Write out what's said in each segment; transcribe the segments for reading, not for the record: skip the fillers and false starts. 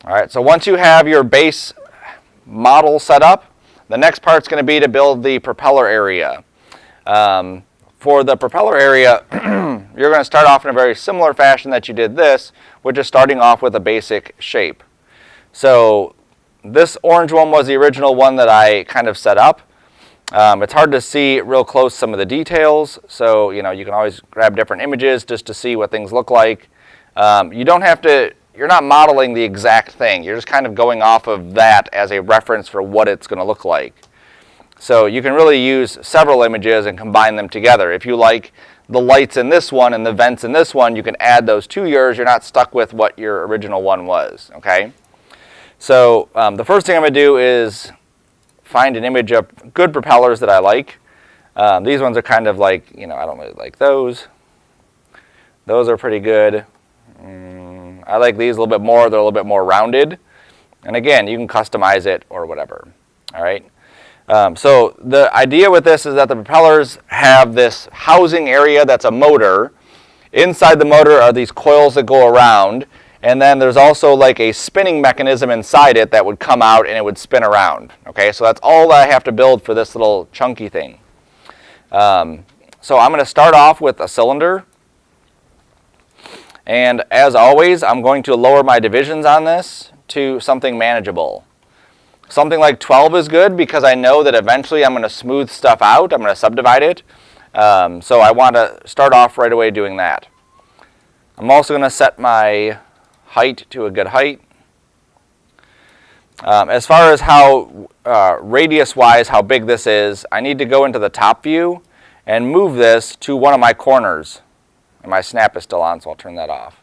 All right, so once you have your base model set up, the next part's going to be to build the propeller area. For the propeller area, you're going to start off in a very similar fashion that you did this, which is starting off with a basic shape. So this orange one was the original one that I kind of set up. It's hard to see real close some of the details, so you can always grab different images just to see what things look like. You don't have to, you're not modeling the exact thing, you're just kind of going off of that as a reference for what it's going to look like. So you can really use several images and combine them together. If you like the lights in this one and the vents in this one, you can add those to yours. You're not stuck with what your original one was, okay? So the first thing I'm going to do is find an image of good propellers that I like. These ones are kind of like, I don't really like those. Those are pretty good. I like these a little bit more. They're a little bit more rounded. And again, you can customize it or whatever, all right? So the idea with this is that the propellers have this housing area that's a motor. Inside the motor are these coils that go around, and then there's also like a spinning mechanism inside it that would come out and it would spin around. Okay, so that's all that I have to build for this little chunky thing. So I'm going to start off with a cylinder, and as always, I'm going to lower my divisions on this to something manageable. Something like 12 is good because I know that eventually I'm going to smooth stuff out. I'm going to subdivide it. So I want to start off right away doing that. I'm also going to set my height to a good height. As far as how radius-wise, how big this is, I need to go into the top view and move this to one of my corners. And my snap is still on, so I'll turn that off.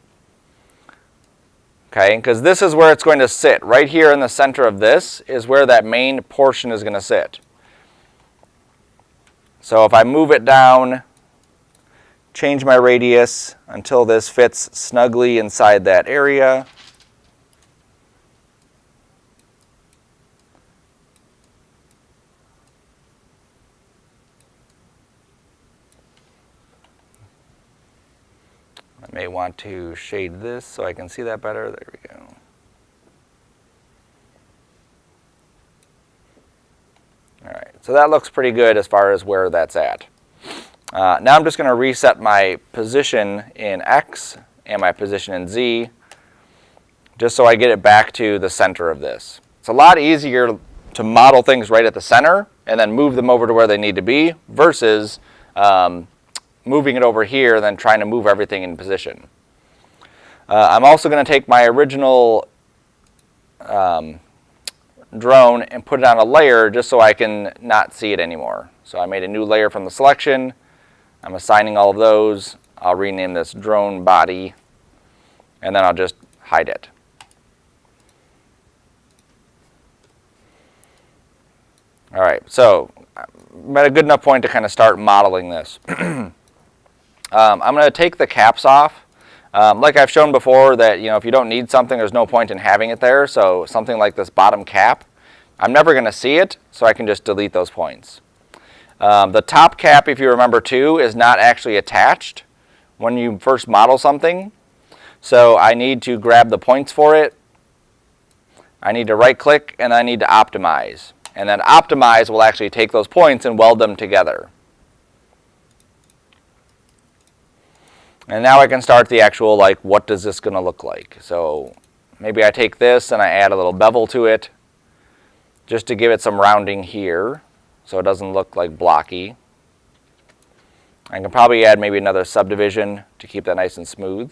Okay, because this is where it's going to sit. Right here in the center of this is where that main portion is going to sit. So if I move it down, change my radius until this fits snugly inside that area. I may want to shade this so I can see that better. There we go. All right, so that looks pretty good as far as where that's at. Now I'm just going to reset my position in X and my position in Z, just so I get it back to the center of this. It's a lot easier to model things right at the center and then move them over to where they need to be versus moving it over here and then trying to move everything in position. I'm also going to take my original drone and put it on a layer just so I can not see it anymore. So I made a new layer from the selection. I'm assigning all of those. I'll rename this drone body, and then I'll just hide it. All right, so I'm at a good enough point to kind of start modeling this. I'm going to take the caps off. Like I've shown before that, if you don't need something, there's no point in having it there. So something like this bottom cap, I'm never going to see it, so I can just delete those points. The top cap, if you remember too, is not actually attached when you first model something. So I need to grab the points for it. I need to right click and I need to optimize. And then optimize will actually take those points and weld them together. And now I can start the actual, what does this going to look like? So maybe I take this and I add a little bevel to it just to give it some rounding here so it doesn't look like blocky. I can probably add maybe another subdivision to keep that nice and smooth.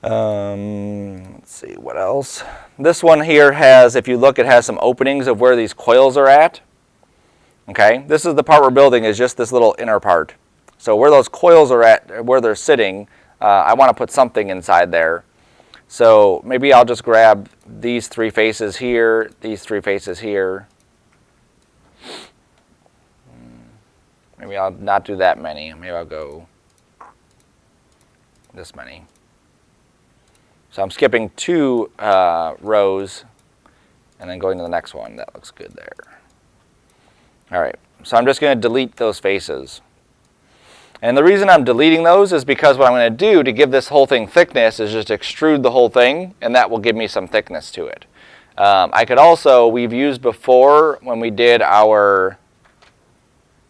Let's see, what else? This one here has, if you look, it has some openings of where these coils are at. Okay, this is the part we're building, is just this little inner part. So where those coils are at, where they're sitting, I want to put something inside there. So maybe I'll just grab these three faces here, these three faces here. Maybe I'll not do that many. Maybe I'll go this many. So I'm skipping 2 rows and then going to the next one. That looks good there. All right, so I'm just going to delete those faces. And the reason I'm deleting those is because what I'm going to do to give this whole thing thickness is just extrude the whole thing, and that will give me some thickness to it. I could also, we've used before when we did our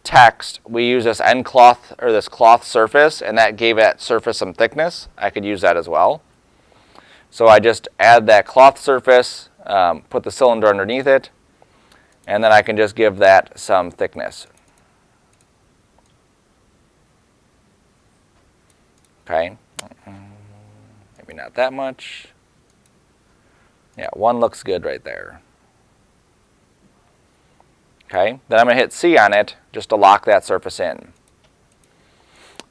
text, we use this end cloth or this cloth surface, and that gave that surface some thickness. I could use that as well. So I just add that cloth surface, put the cylinder underneath it, and then I can just give that some thickness. Okay, maybe not that much. Yeah, one looks good right there. Okay, then I'm going to hit C on it just to lock that surface in.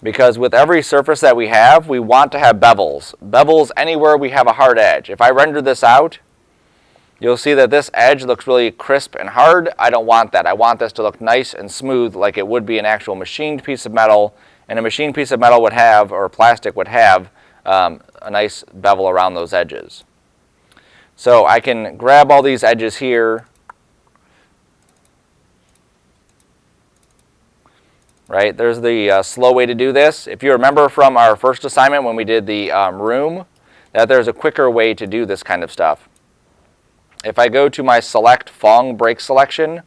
Because with every surface that we want to have bevels. Bevels anywhere we have a hard edge. If I render this out, you'll see that this edge looks really crisp and hard. I don't want that. I want this to look nice and smooth like it would be an actual machined piece of metal. And a machined piece of metal would have, or plastic would have, a nice bevel around those edges. So I can grab all these edges here. Right, there's the slow way to do this. If you remember from our first assignment when we did the room, that there's a quicker way to do this kind of stuff. If I go to my select Phong break selection,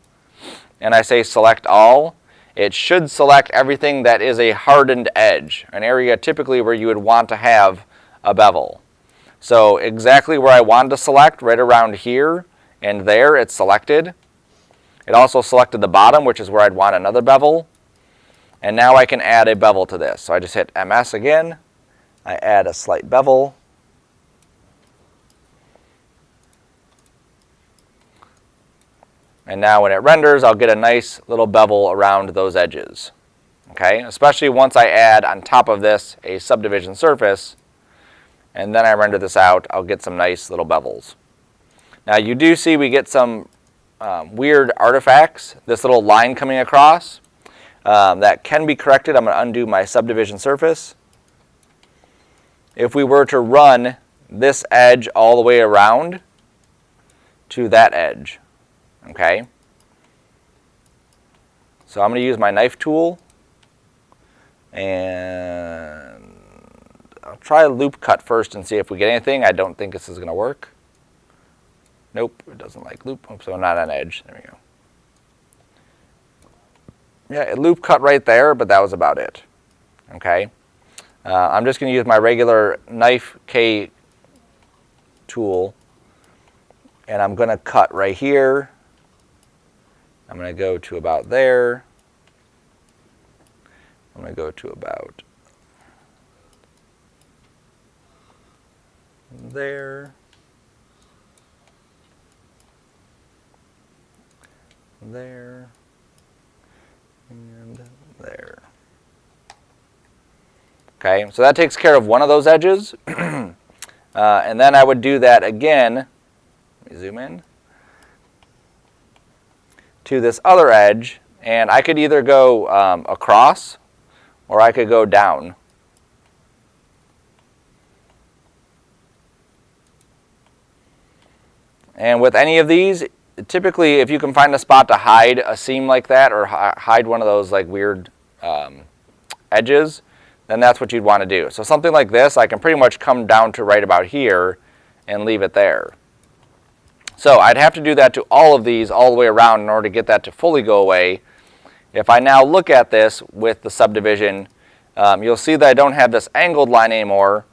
and I say select all, it should select everything that is a hardened edge, an area typically where you would want to have a bevel. So exactly where I wanted to select, right around here and there, it's selected. It also selected the bottom, which is where I'd want another bevel. And now I can add a bevel to this. So I just hit MS again. I add a slight bevel. And now when it renders, I'll get a nice little bevel around those edges. Okay, especially once I add on top of this a subdivision surface, and then I render this out, I'll get some nice little bevels. Now you do see we get some weird artifacts, this little line coming across. That can be corrected. I'm going to undo my subdivision surface. If we were to run this edge all the way around to that edge, okay? So I'm going to use my knife tool, and I'll try a loop cut first and see if we get anything. I don't think this is going to work. Nope, it doesn't like loop. Oops, so I'm not on edge. There we go. Yeah, it loop cut right there, but that was about it. Okay, I'm just going to use my regular knife K tool, and I'm going to cut right here. I'm going to go to about there. I'm going to go to about there. There. And there. Okay, so that takes care of one of those edges. And then I would do that again. Let me zoom in. To this other edge. And I could either go across or I could go down. And with any of these, typically, if you can find a spot to hide a seam like that or hide one of those like weird edges, then that's what you'd want to do. So something like this, I can pretty much come down to right about here and leave it there. So I'd have to do that to all of these all the way around in order to get that to fully go away. If I now look at this with the subdivision, you'll see that I don't have this angled line anymore.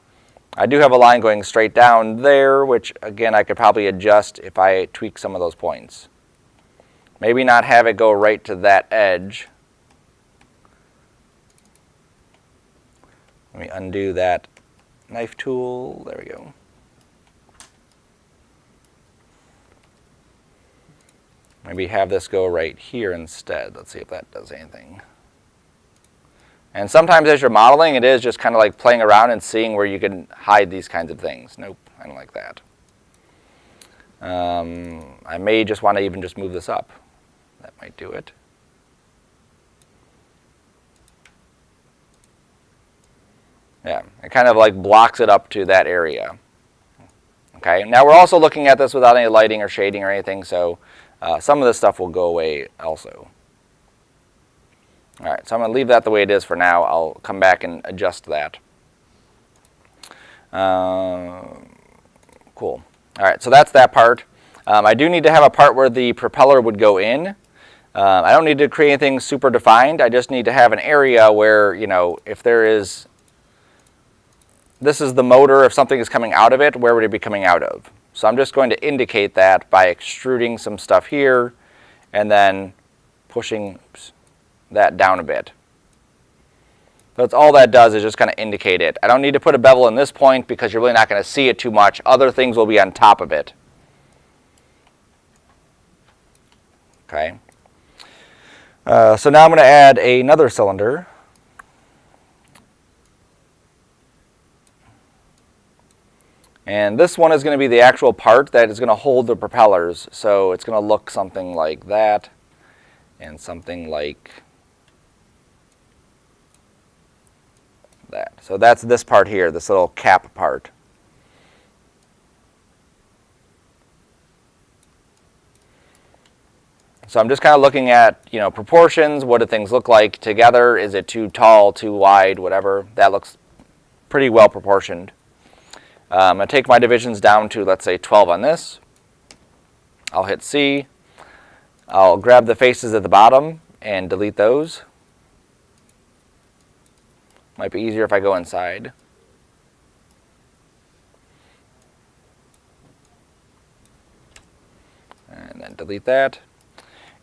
I do have a line going straight down there, which again I could probably adjust if I tweak some of those points. Maybe not have it go right to that edge. Let me undo that knife tool. There we go. Maybe have this go right here instead. Let's see if that does anything. And sometimes as you're modeling, it is just kind of like playing around and seeing where you can hide these kinds of things. Nope, I don't like that. I may just want to even just move this up. That might do it. Yeah, it kind of like blocks it up to that area. Okay, now we're also looking at this without any lighting or shading or anything, so some of this stuff will go away also. All right, so I'm going to leave that the way it is for now. I'll come back and adjust that. Cool. All right, so that's that part. I do need to have a part where the propeller would go in. I don't need to create anything super defined. I just need to have an area where, you know, if there is, this is the motor, if something is coming out of it, where would it be coming out of? So I'm just going to indicate that by extruding some stuff here and then pushing that down a bit. That's all that does, is just kind of indicate it. I don't need to put a bevel in this point because you're really not going to see it too much. Other things will be on top of it. Okay. So now I'm going to add another cylinder. And this one is going to be the actual part that is going to hold the propellers. So it's going to look something like that and something like that. So that's this part here, this little cap part. So I'm just kind of looking at, you know, proportions. What do things look like together? Is it too tall, too wide, whatever? That looks pretty well proportioned. I'm going to take my divisions down to, let's say, 12 on this. I'll hit C. I'll grab the faces at the bottom and delete those. Might be easier if I go inside. And then delete that.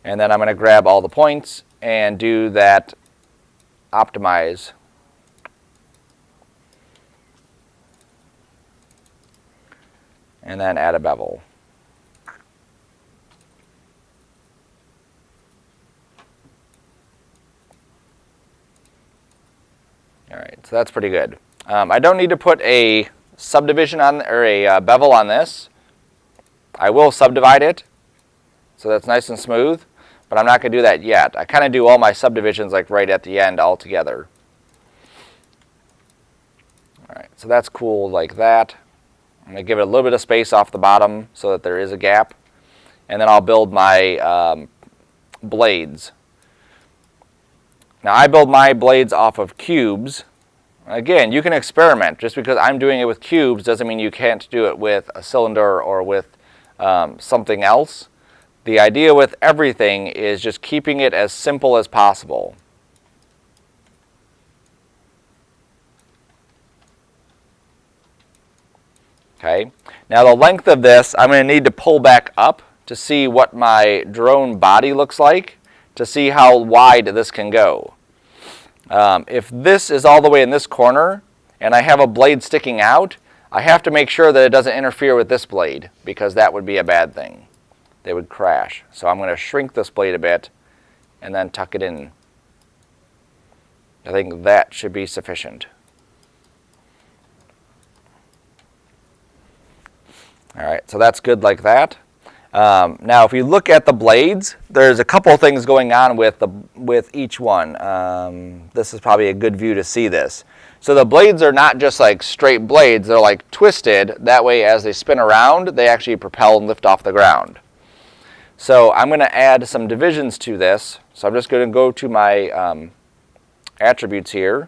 And then I'm going to grab all the points and do that optimize. And then add a bevel. All right, so that's pretty good. I don't need to put a subdivision on, or a bevel on this. I will subdivide it, so that's nice and smooth, but I'm not going to do that yet. I kind of do all my subdivisions like right at the end all together. All right, so that's cool like that. I'm going to give it a little bit of space off the bottom so that there is a gap. And then I'll build my blades. Now I build my blades off of cubes. Again, you can experiment. Just because I'm doing it with cubes doesn't mean you can't do it with a cylinder or with something else. The idea with everything is just keeping it as simple as possible. Okay. Now the length of this, I'm going to need to pull back up to see what my drone body looks like, to see how wide this can go. If this is all the way in this corner and I have a blade sticking out, I have to make sure that it doesn't interfere with this blade, because that would be a bad thing. They would crash. So I'm going to shrink this blade a bit and then tuck it in. I think that should be sufficient. All right, so that's good like that. Now, if you look at the blades, there's a couple things going on with each one. This is probably a good view to see this. So the blades are not just like straight blades, they're like twisted. That way, as they spin around, they actually propel and lift off the ground. So I'm going to add some divisions to this. So I'm just going to go to my attributes here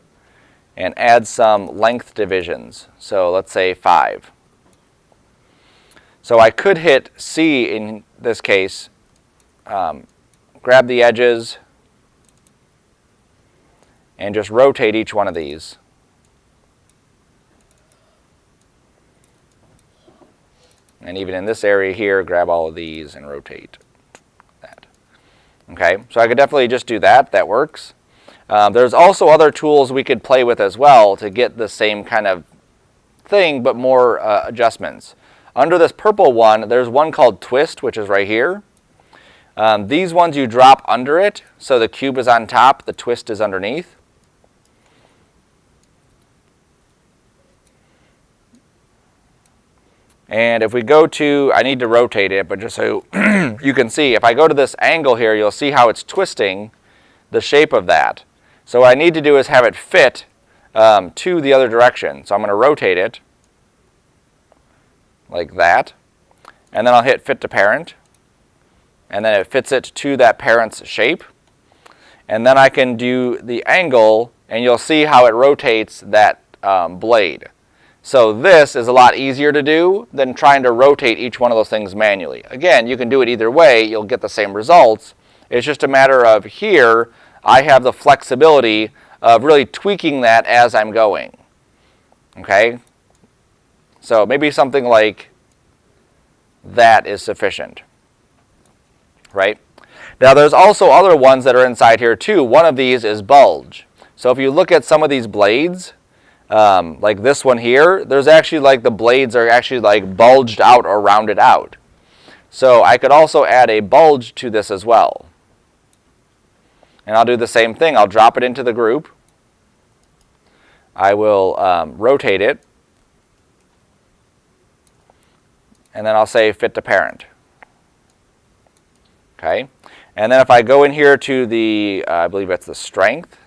and add some length divisions. So let's say 5. So I could hit C in this case, grab the edges, and just rotate each one of these. And even in this area here, grab all of these and rotate that. Okay, so I could definitely just do that. That works. There's also other tools we could play with as well to get the same kind of thing, but more adjustments. Under this purple one, there's one called Twist, which is right here. These ones you drop under it, so the cube is on top, the twist is underneath. And if we go to, I need to rotate it, but just so you can see, if I go to this angle here, you'll see how it's twisting the shape of that. So what I need to do is have it fit to the other direction. So I'm going to rotate it like that, and then I'll hit Fit to Parent, and then it fits it to that parent's shape. And then I can do the angle, and you'll see how it rotates that blade. So this is a lot easier to do than trying to rotate each one of those things manually. Again, you can do it either way, you'll get the same results. It's just a matter of here, I have the flexibility of really tweaking that as I'm going. Okay? So maybe something like that is sufficient. Right? Now there's also other ones that are inside here too. One of these is bulge. So if you look at some of these blades, like this one here, there's actually like the blades are actually like bulged out or rounded out. So I could also add a bulge to this as well. And I'll do the same thing. I'll drop it into the group. I will rotate it. And then I'll say fit to parent. Okay. And then if I go in here to the, I believe it's the strength.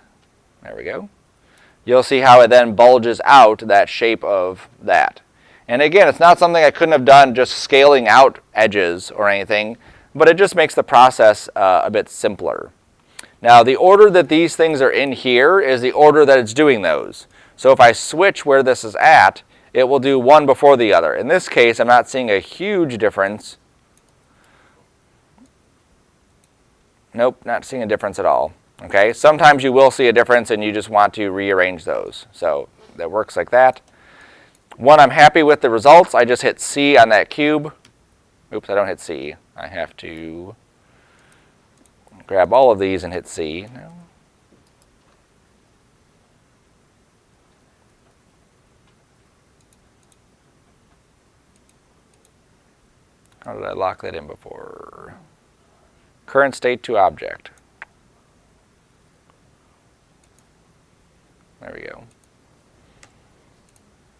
There we go. You'll see how it then bulges out that shape of that. And again, it's not something I couldn't have done just scaling out edges or anything, but it just makes the process a bit simpler. Now, the order that these things are in here is the order that it's doing those. So if I switch where this is at, it will do one before the other. In this case, I'm not seeing a huge difference. Nope, not seeing a difference at all. Okay, sometimes you will see a difference and you just want to rearrange those. So that works like that. When I'm happy with the results, I just hit C on that cube. Oops, I don't hit C. I have to grab all of these and hit C. No. How did I lock that in before? Current state to object. There we go.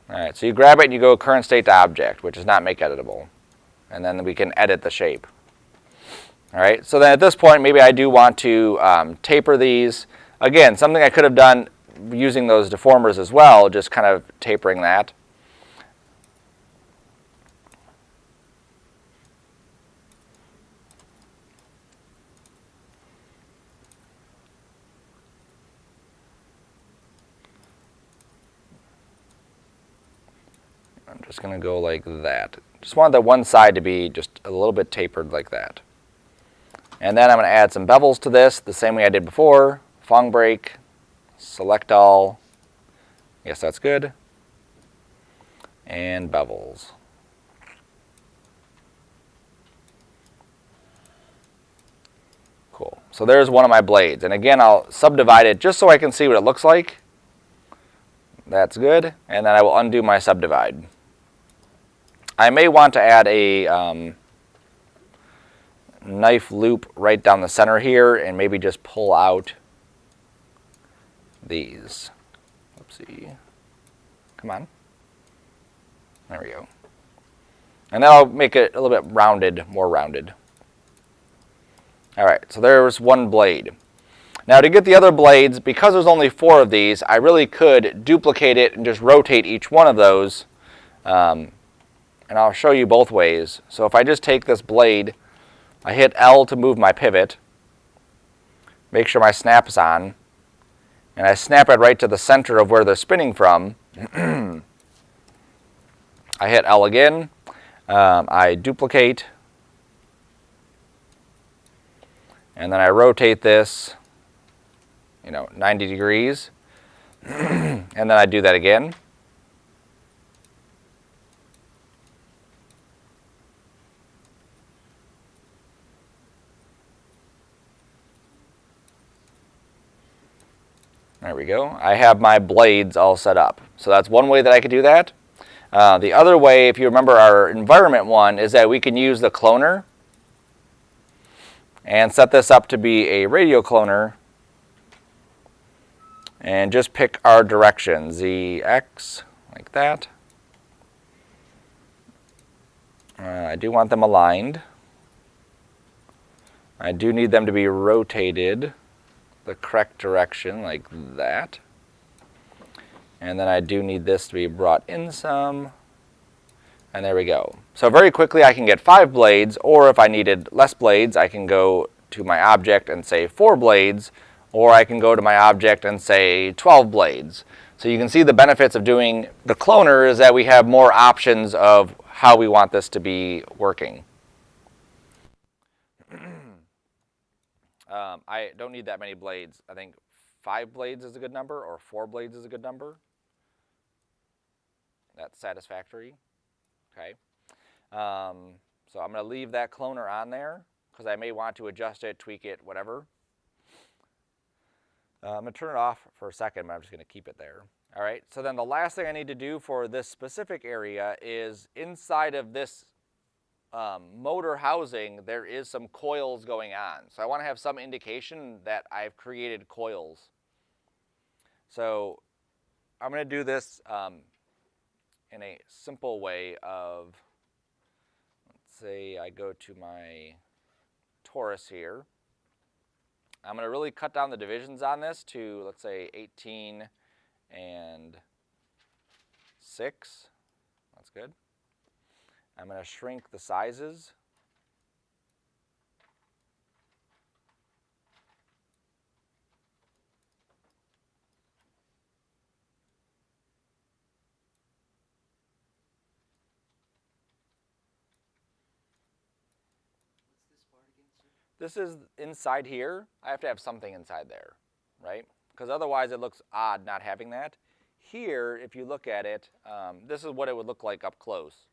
All right, so you grab it and you go current state to object, which is not make editable. And then we can edit the shape. All right, so then at this point, maybe I do want to taper these. Again, something I could have done using those deformers as well, just kind of tapering that. I'm just going to go like that. Just want that one side to be just a little bit tapered like that. And then I'm going to add some bevels to this, the same way I did before. Fong break, select all. Yes, that's good. And bevels. Cool. So there's one of my blades. And again, I'll subdivide it just so I can see what it looks like. That's good. And then I will undo my subdivide. I may want to add a knife loop right down the center here and maybe just pull out these. Oopsie. Come on. There we go. And that'll make it a little bit rounded, more rounded. All right, so there's one blade. Now to get the other blades, because there's only 4 of these, I really could duplicate it and just rotate each one of those. And I'll show you both ways. So if I just take this blade, I hit L to move my pivot, make sure my snap is on, and I snap it right to the center of where they're spinning from. I hit L again, I duplicate, and then I rotate this, 90 degrees, and then I do that again. There we go. I have my blades all set up. So that's one way that I could do that. The other way, if you remember our environment one, is that we can use the cloner and set this up to be a radio cloner and just pick our direction, Z, X, like that. I do want them aligned. I do need them to be rotated the correct direction, like that. And then I do need this to be brought in some. And there we go. So very quickly I can get 5 blades, or if I needed less blades, I can go to my object and say 4 blades, or I can go to my object and say 12 blades. So you can see the benefits of doing the cloner is that we have more options of how we want this to be working. I don't need that many blades. I think 5 blades is a good number, or 4 blades is a good number. That's satisfactory. Okay. So I'm going to leave that cloner on there because I may want to adjust it, tweak it, whatever. I'm going to turn it off for a second, but I'm just going to keep it there. All right, so then the last thing I need to do for this specific area is inside of this motor housing, there is some coils going on. So I want to have some indication that I've created coils. So I'm going to do this in a simple way of, let's say I go to my torus here. I'm going to really cut down the divisions on this to, let's say, 18 and 6. That's good. I'm going to shrink the sizes. This is inside here. I have to have something inside there, right? Because otherwise it looks odd not having that. Here, if you look at it, this is what it would look like up close.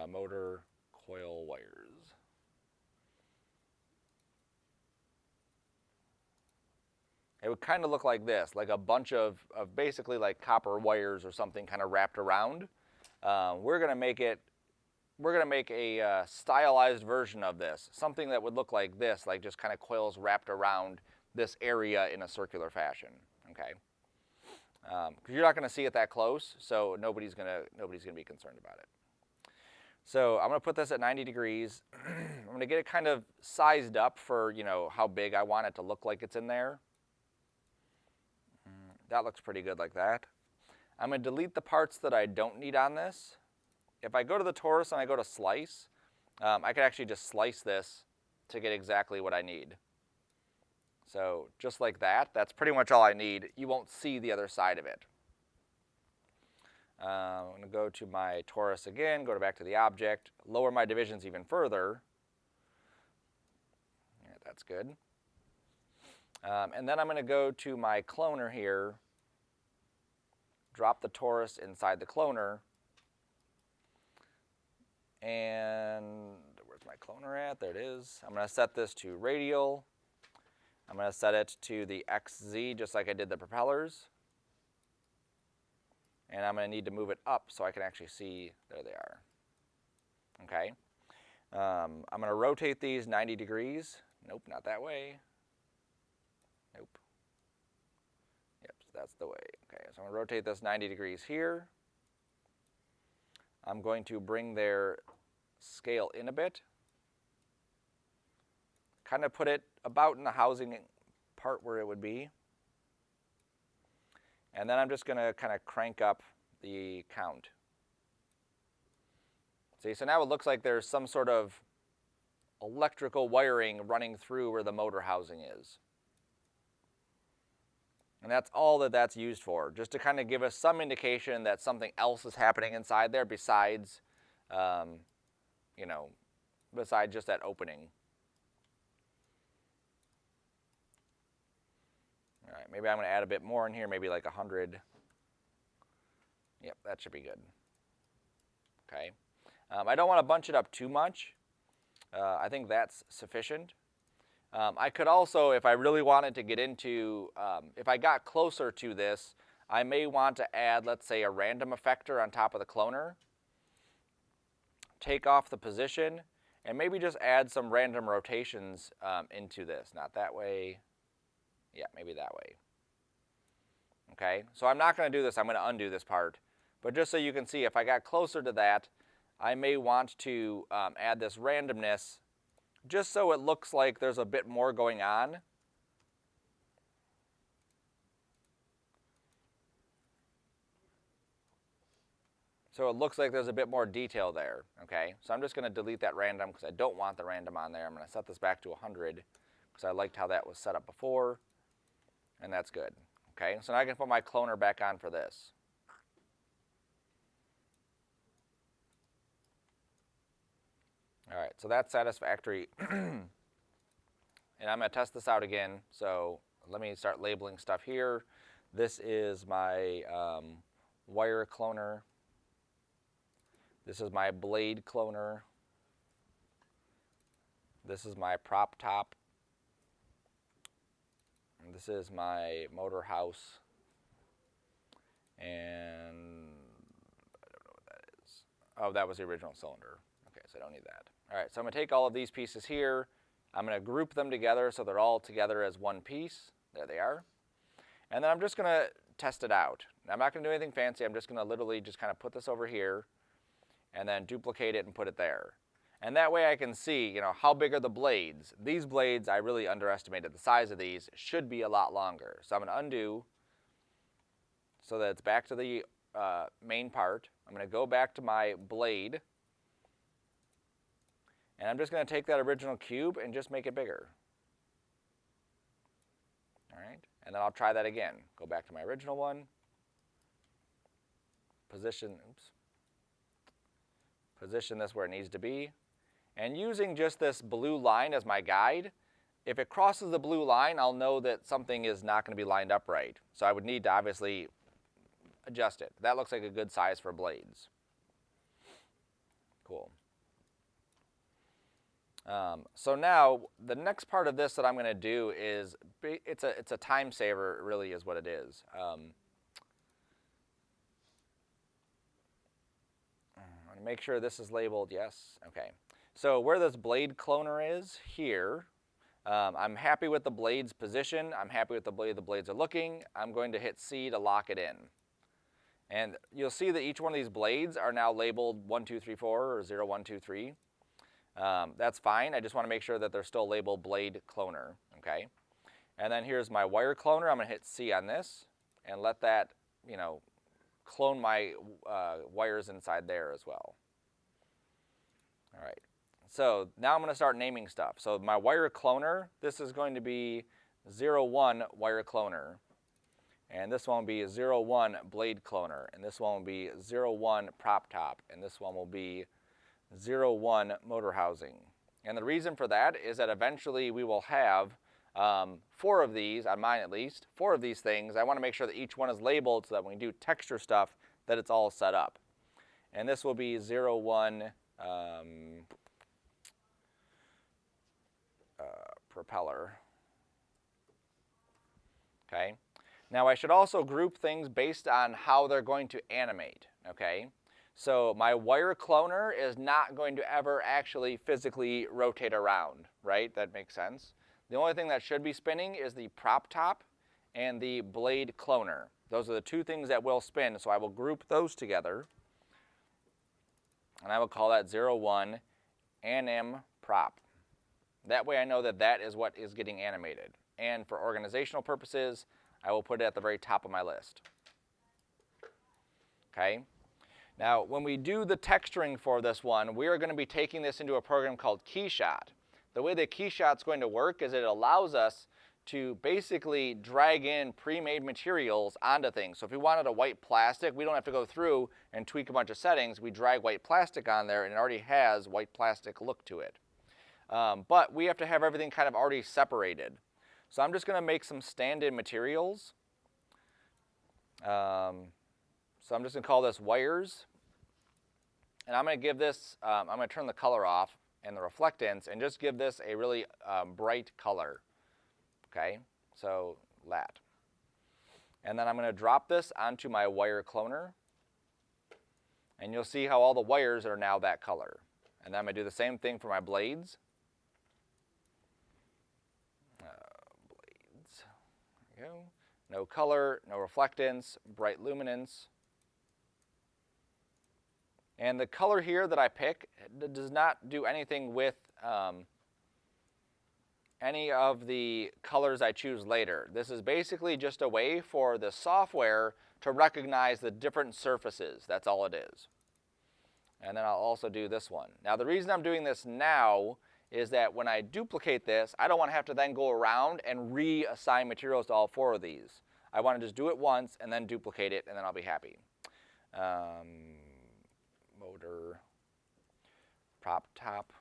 Motor coil wires. It would kind of look like this, like a bunch of basically like copper wires or something kind of wrapped around. We're going to make a stylized version of this, something that would look like this, like just kind of coils wrapped around this area in a circular fashion. Okay, because you're not going to see it that close, so nobody's going to be concerned about it. So I'm going to put this at 90 degrees. I'm going to get it kind of sized up for, you know, how big I want it to look like it's in there. That looks pretty good like that. I'm going to delete the parts that I don't need on this. If I go to the torus and I go to slice, I could actually just slice this to get exactly what I need. So just like that, that's pretty much all I need. You won't see the other side of it. I'm going to go to my torus again, go back to the object, lower my divisions even further. Yeah, that's good. And then I'm going to go to my cloner here, drop the torus inside the cloner, and where's my cloner at? There it is. I'm going to set this to radial. I'm going to set it to the XZ just like I did the propellers. And I'm going to need to move it up so I can actually see, there they are. Okay. I'm going to rotate these 90 degrees. Nope, not that way. Nope. Yep, so that's the way. Okay, so I'm going to rotate this 90 degrees here. I'm going to bring their scale in a bit. Kind of put it about in the housing part where it would be. And then I'm just going to kind of crank up the count. See, so now it looks like there's some sort of electrical wiring running through where the motor housing is. And that's all that that's used for, just to kind of give us some indication that something else is happening inside there besides, you know, besides just that opening. All right, maybe I'm going to add a bit more in here, maybe like 100. Yep, that should be good. Okay. I don't want to bunch it up too much. I think that's sufficient. I could also, if I really wanted to get into, if I got closer to this, I may want to add, let's say, a random effector on top of the cloner. Take off the position, and maybe just add some random rotations into this. Not that way. Yeah, maybe that way. Okay, so I'm not going to do this. I'm going to undo this part. But just so you can see, if I got closer to that, I may want to add this randomness just so it looks like there's a bit more going on. So it looks like there's a bit more detail there, okay? So I'm just going to delete that random because I don't want the random on there. I'm going to set this back to 100 because I liked how that was set up before. And that's good. Okay, so now I can put my cloner back on for this. All right, so that's satisfactory. And I'm going to test this out again. So let me start labeling stuff here. This is my wire cloner. This is my blade cloner. This is my prop top. And this is my motor house. And I don't know what that is. Oh, that was the original cylinder. Okay, so I don't need that. All right, so I'm going to take all of these pieces here. I'm going to group them together so they're all together as one piece. There they are. And then I'm just going to test it out. I'm not going to do anything fancy. I'm just going to literally just kind of put this over here and then duplicate it and put it there. And that way I can see, you know, how big are the blades. These blades, I really underestimated. The size of these should be a lot longer. So I'm going to undo so that it's back to the main part. I'm going to go back to my blade. And I'm just going to take that original cube and just make it bigger. All right, and then I'll try that again. Go back to my original one. Position this where it needs to be. And using just this blue line as my guide, if it crosses the blue line, I'll know that something is not going to be lined up right. So I would need to obviously adjust it. That looks like a good size for blades. Cool. So now the next part of this that I'm going to do is, it's a time saver, really is what it is. I'm going to make sure this is labeled, yes, okay. So where this blade cloner is, here, I'm happy with the blade's position. I'm happy with the way the blades are looking. I'm going to hit C to lock it in. And you'll see that each one of these blades are now labeled 1, 2, 3, 4 or 0, 1, 2, 3. That's fine. I just want to make sure that they're still labeled blade cloner, okay? And then here's my wire cloner. I'm going to hit C on this and let that, you know, clone my wires inside there as well. All right. So now I'm going to start naming stuff. So my wire cloner, this is going to be 01 wire cloner. And this one will be 01 blade cloner. And this one will be 01 prop top. And this one will be 01 motor housing. And the reason for that is that eventually we will have 4 of these, on mine at least, 4 of these things. I want to make sure that each one is labeled so that when we do texture stuff, that it's all set up. And this will be 01 propeller. Okay. Now I should also group things based on how they're going to animate. Okay. So my wire cloner is not going to ever actually physically rotate around, right? That makes sense. The only thing that should be spinning is the prop top and the blade cloner. Those are the 2 things that will spin, so I will group those together. And I will call that 01 anim prop. That way I know that that is what is getting animated. And for organizational purposes, I will put it at the very top of my list. Okay. Now, when we do the texturing for this one, we are going to be taking this into a program called KeyShot. The way that KeyShot's going to work is it allows us to basically drag in pre-made materials onto things. So if we wanted a white plastic, we don't have to go through and tweak a bunch of settings. We drag white plastic on there and it already has white plastic look to it. But we have to have everything kind of already separated. So I'm just going to make some stand-in materials. So I'm just going to call this wires. And I'm going to give this, I'm going to turn the color off and the reflectance and just give this a really bright color. Okay, so that. And then I'm going to drop this onto my wire cloner. And you'll see how all the wires are now that color. And then I'm going to do the same thing for my blades. Blades. There we go. No color, no reflectance, bright luminance. And the color here that I pick does not do anything with any of the colors I choose later. This is basically just a way for the software to recognize the different surfaces. That's all it is. And then I'll also do this one. Now the reason I'm doing this now is that when I duplicate this, I don't want to have to then go around and reassign materials to all 4 of these. I want to just do it once and then duplicate it, and then I'll be happy. Motor, prop top.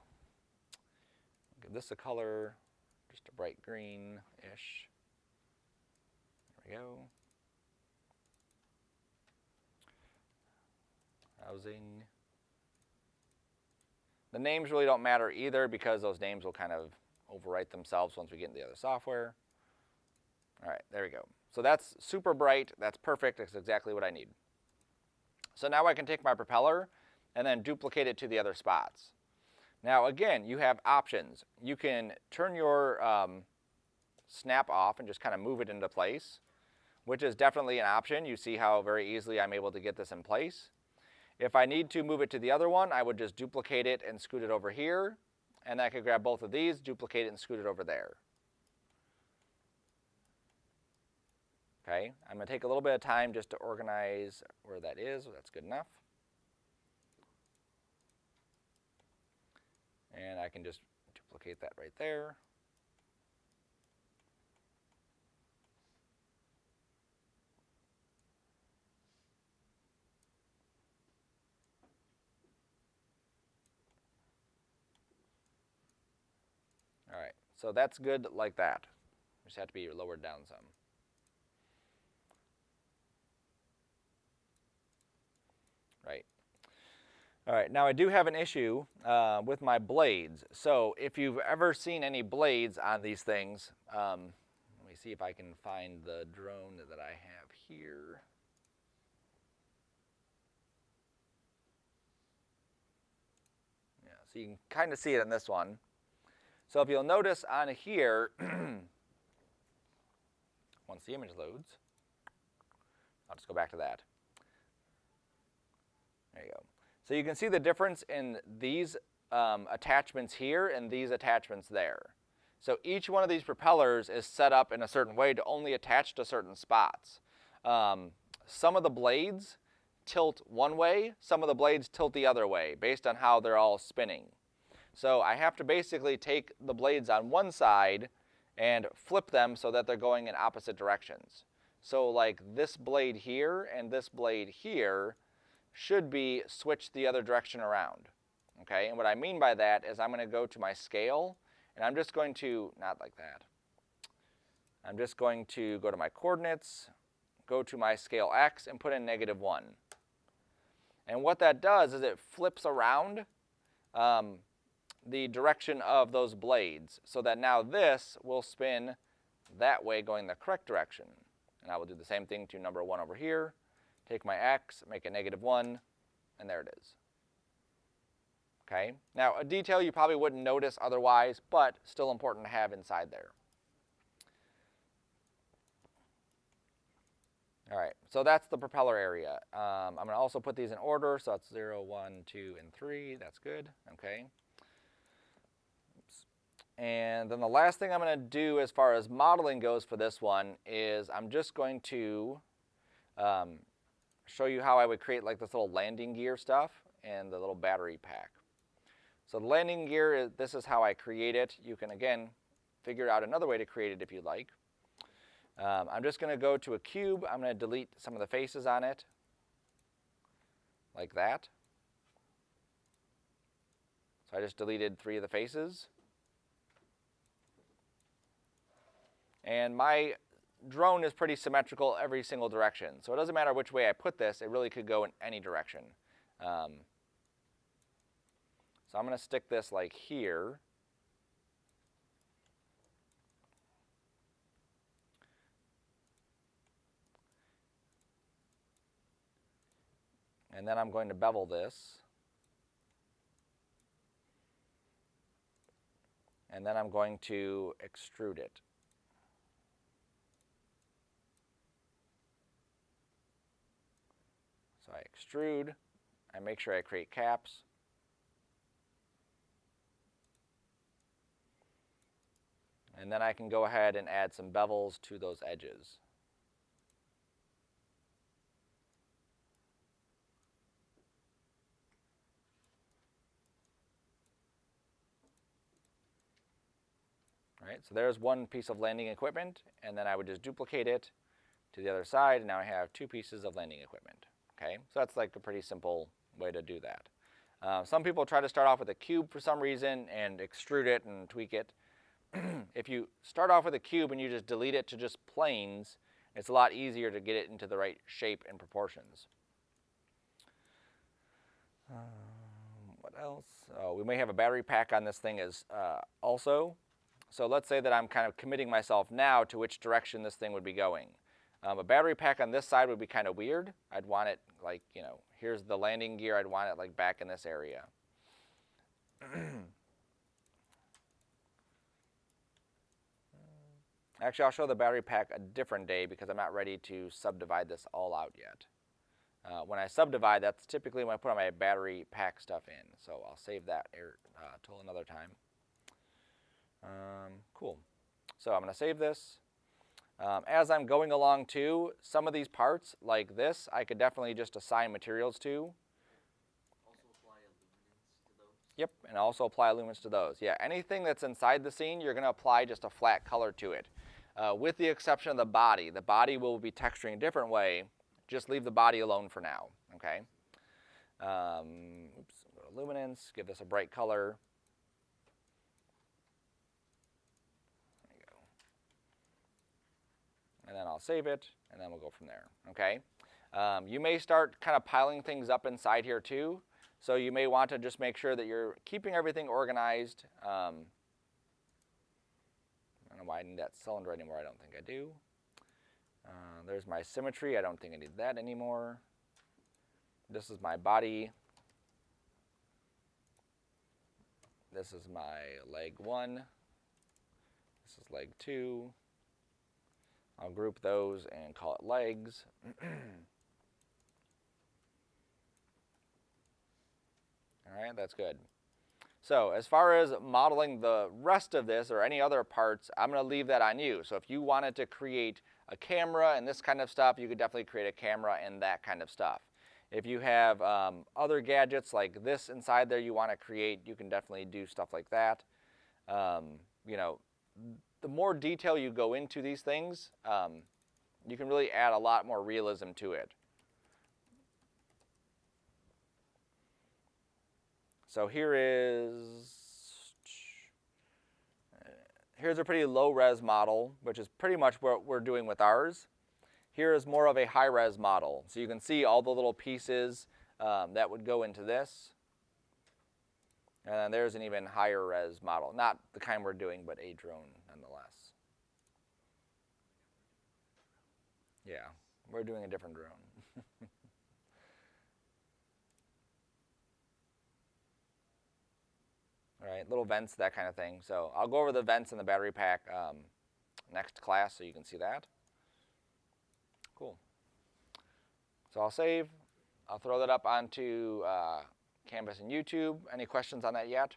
Give this a color, just a bright green-ish. There we go. Housing. The names really don't matter either because those names will kind of overwrite themselves once we get into the other software. All right, there we go. So that's super bright. That's perfect. That's exactly what I need. So now I can take my propeller and then duplicate it to the other spots. Now again, you have options. You can turn your snap off and just kind of move it into place, which is definitely an option. You see how very easily I'm able to get this in place. If I need to move it to the other one, I would just duplicate it and scoot it over here. And I could grab both of these, duplicate it, and scoot it over there. Okay, I'm going to take a little bit of time just to organize where that is. That's good enough. And I can just duplicate that right there. All right, so that's good like that. Just have to be lowered down some. Right. All right, now I do have an issue with my blades. So if you've ever seen any blades on these things, let me see if I can find the drone that I have here. Yeah, so you can kind of see it in this one. So if you'll notice on here, once the image loads, I'll just go back to that. There you go. So you can see the difference in these attachments here and these attachments there. So each one of these propellers is set up in a certain way to only attach to certain spots. Some of the blades tilt one way, some of the blades tilt the other way based on how they're all spinning. So I have to basically take the blades on one side and flip them so that they're going in opposite directions. So like this blade here and this blade here should be switched the other direction around. Okay, and what I mean by that is I'm going to go to my scale and I'm just going to, not like that, I'm just going to go to my coordinates, go to my scale X and put in -1. And what that does is it flips around the direction of those blades so that now this will spin that way going the correct direction. And I will do the same thing to number 1 over here. Take my X, make it -1, and there it is. Okay, now a detail you probably wouldn't notice otherwise, but still important to have inside there. All right, so that's the propeller area. I'm going to also put these in order, so that's 0, 1, 2, and 3. That's good. Okay. Oops. And then the last thing I'm going to do as far as modeling goes for this one is I'm just going to show you how I would create like this little landing gear stuff and the little battery pack. So the landing gear, this is how I create it. You can, again, figure out another way to create it if you'd like. I'm just going to go to a cube. I'm going to delete some of the faces on it, like that. So I just deleted 3 of the faces. And my drone is pretty symmetrical every single direction. So it doesn't matter which way I put this, it really could go in any direction. So I'm going to stick this like here. And then I'm going to bevel this. And then I'm going to extrude it. So I extrude, I make sure I create caps. And then I can go ahead and add some bevels to those edges. All right, so there's one piece of landing equipment, and then I would just duplicate it to the other side, and now I have two pieces of landing equipment. Okay, so that's like a pretty simple way to do that. Some people try to start off with a cube for some reason and extrude it and tweak it. If you start off with a cube and you just delete it to just planes, it's a lot easier to get it into the right shape and proportions. What else? Oh, we may have a battery pack on this thing as also. So let's say that I'm kind of committing myself now to which direction this thing would be going. A battery pack on this side would be kind of weird. I'd want it like, you know, here's the landing gear. I'd want it like back in this area. Actually, I'll show the battery pack a different day because I'm not ready to subdivide this all out yet. When I subdivide, that's typically when I put all my battery pack stuff in. So I'll save that till another time. Cool. So I'm going to save this. As I'm going along too, some of these parts, like this, I could definitely just assign materials to. Also apply illuminance to those? Yep, and also apply illuminance to those. Yeah, anything that's inside the scene, you're going to apply just a flat color to it. With the exception of the body. The body will be texturing a different way. Just leave the body alone for now, okay? Oops, go to luminance, give this a bright color. There you go. And then I'll save it, and then we'll go from there, okay? You may start kind of piling things up inside here too, so you may want to just make sure that you're keeping everything organized. I don't know why I need that cylinder anymore. I don't think I do. There's my symmetry. I don't think I need that anymore. This is my body. This is my leg 1. This is leg 2. I'll group those and call it legs. All right, that's good. So as far as modeling the rest of this or any other parts, I'm going to leave that on you. So if you wanted to create a camera and this kind of stuff, you could definitely create a camera and that kind of stuff. If you have other gadgets like this inside there you want to create, you can definitely do stuff like that. You know, the more detail you go into these things, you can really add a lot more realism to it. So here's a pretty low res model, which is pretty much what we're doing with ours. Here is more of a high res model. So you can see all the little pieces that would go into this. And then there's an even higher res model. Not the kind we're doing, but a drone nonetheless. Yeah, we're doing a different drone. All right, little vents, that kind of thing. So I'll go over the vents in the battery pack next class so you can see that. Cool. So I'll save. I'll throw that up onto Canvas and YouTube. Any questions on that yet?